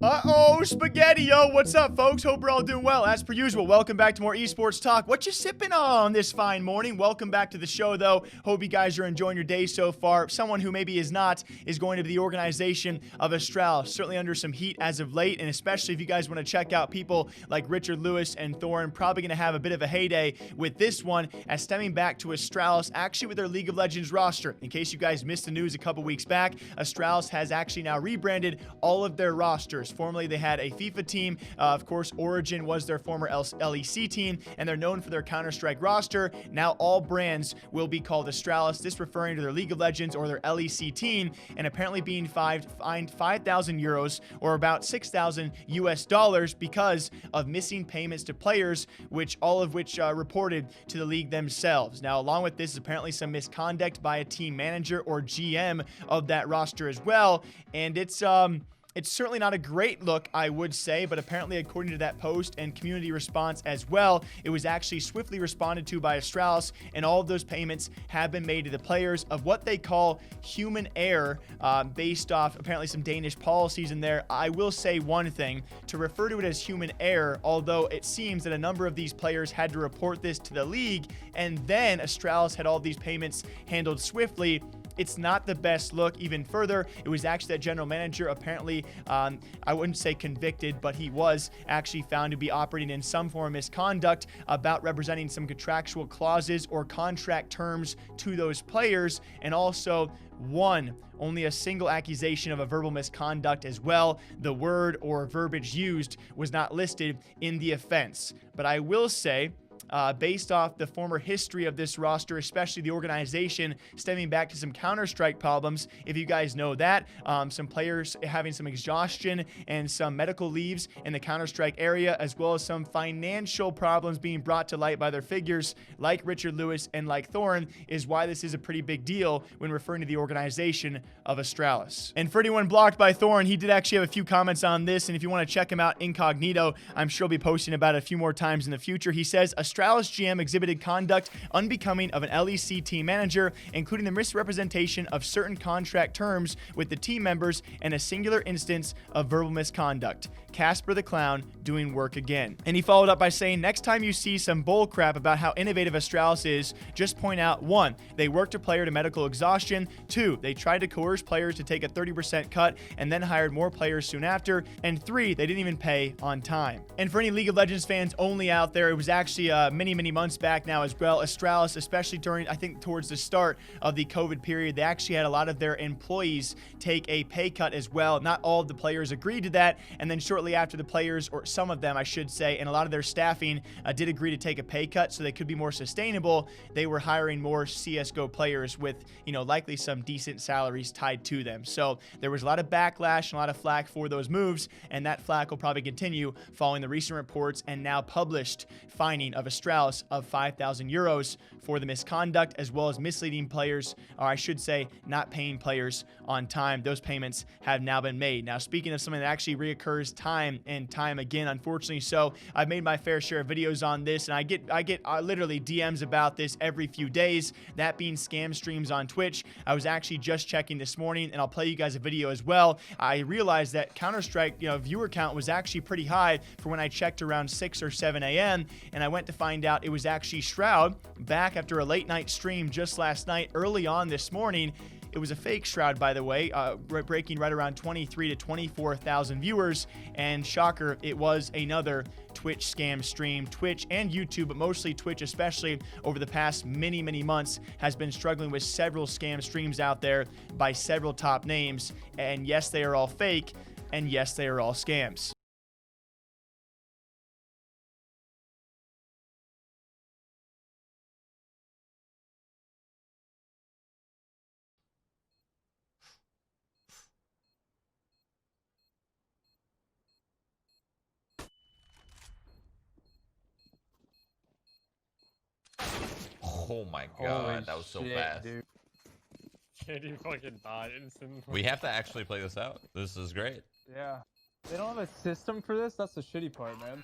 Uh-oh, spaghetti, yo, what's up, folks? Hope we're all doing well. As per usual, welcome back to more esports talk. What you sipping on this fine morning? Welcome back to the show, though. Hope you guys are enjoying your day so far. Someone who maybe is not is going to be the organization of Astralis, certainly under some heat as of late, and especially if you guys want to check out people like Richard Lewis and Thorin, probably going to have a bit of a heyday with this one, as stemming back to Astralis, actually with their League of Legends roster. In case you guys missed the news a couple weeks back, Astralis has actually now rebranded all of their rosters. Formerly, they had a FIFA team. Of course, Origin was their former LEC team, and they're known for their Counter-Strike roster. Now all brands will be called Astralis, this referring to their League of Legends or their LEC team, and apparently being fined 5,000 euros or about 6,000 US dollars because of missing payments to players, all of which reported to the league themselves. Now, along with this is apparently some misconduct by a team manager or GM of that roster as well, and it's certainly not a great look, I would say, but apparently according to that post and community response as well, it was actually swiftly responded to by Astralis, and all of those payments have been made to the players of what they call human error, based off apparently some Danish policies in there. I will say one thing, to refer to it as human error, although it seems that a number of these players had to report this to the league, and then Astralis had all these payments handled swiftly. It's not the best look. Even further, it was actually that general manager apparently, I wouldn't say convicted, but he was actually found to be operating in some form of misconduct about representing some contractual clauses or contract terms to those players, and also only a single accusation of a verbal misconduct as well. The word or verbiage used was not listed in the offense. But I will say, based off the former history of this roster, especially the organization, stemming back to some Counter-Strike problems, if you guys know that, some players having some exhaustion and some medical leaves in the Counter-Strike area, as well as some financial problems being brought to light by their figures like Richard Lewis and like Thorin, is why this is a pretty big deal when referring to the organization of Astralis. And for anyone blocked by Thorin, he did actually have a few comments on this, and if you want to check him out incognito, I'm sure he'll be posting about it a few more times in the future. He says, Astralis GM exhibited conduct unbecoming of an LEC team manager, including the misrepresentation of certain contract terms with the team members and a singular instance of verbal misconduct. Casper the Clown doing work again. And he followed up by saying, next time you see some bull crap about how innovative Astralis is, just point out, 1, they worked a player to medical exhaustion, 2, they tried to coerce players to take a 30% cut and then hired more players soon after, and 3, they didn't even pay on time. And for any League of Legends fans only out there, it was actually many months back now as well. Astralis, especially during, I think, towards the start of the COVID period, they actually had a lot of their employees take a pay cut as well. Not all of the players agreed to that, and then shortly after, the players, or some of them I should say, and a lot of their staffing did agree to take a pay cut so they could be more sustainable. They were hiring more CSGO players with, likely some decent salaries tied to them. So there was a lot of backlash and a lot of flack for those moves, and that flack will probably continue following the recent reports and now published fining of Astralis of 5,000 euros for the misconduct, as well as misleading players, or I should say not paying players on time. Those payments have now been made. Now, speaking of something that actually reoccurs time and time again, unfortunately, so I've made my fair share of videos on this, and I get literally DMs about this every few days, that being scam streams on Twitch. I was actually just checking this morning, and I'll play you guys a video as well. I realized that Counter-Strike viewer count was actually pretty high for when I checked around 6 or 7 a.m., and I went to find out it was actually Shroud back after a late night stream just last night, early on this morning. It was a fake Shroud, by the way, breaking right around 23 to 24,000 viewers, and shocker, it was another Twitch scam stream. Twitch and YouTube, but mostly Twitch, especially over the past many months, has been struggling with several scam streams out there by several top names, and yes, they are all fake, and yes, they are all scams. Oh my god, that was so fast. Dude. Can't even fucking die instantly. We have to actually play this out. This is great. Yeah. They don't have a system for this? That's the shitty part, man.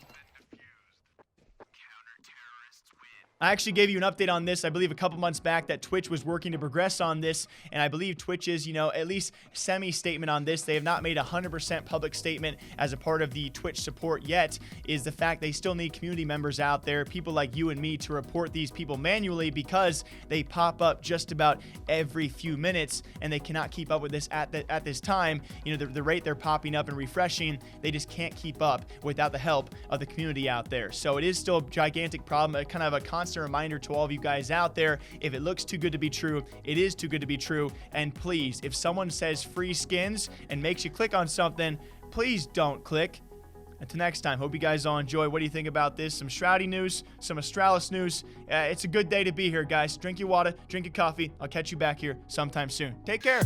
I actually gave you an update on this, I believe, a couple months back that Twitch was working to progress on this, and I believe Twitch's, at least semi-statement on this, they have not made a 100% public statement as a part of the Twitch support yet, is the fact they still need community members out there, people like you and me, to report these people manually because they pop up just about every few minutes, and they cannot keep up with this at this time. The rate they're popping up and refreshing, they just can't keep up without the help of the community out there. So it is still a gigantic problem, kind of a constant reminder to all of you guys out there. If it looks too good to be true, it is too good to be true. And please, if someone says free skins and makes you click on something, please don't click. Until next time, hope you guys all enjoy. What do you think about this? Some Shroudy news, some Astralis news. It's a good day to be here, guys. Drink your water, drink your coffee. I'll catch you back here sometime soon. Take care.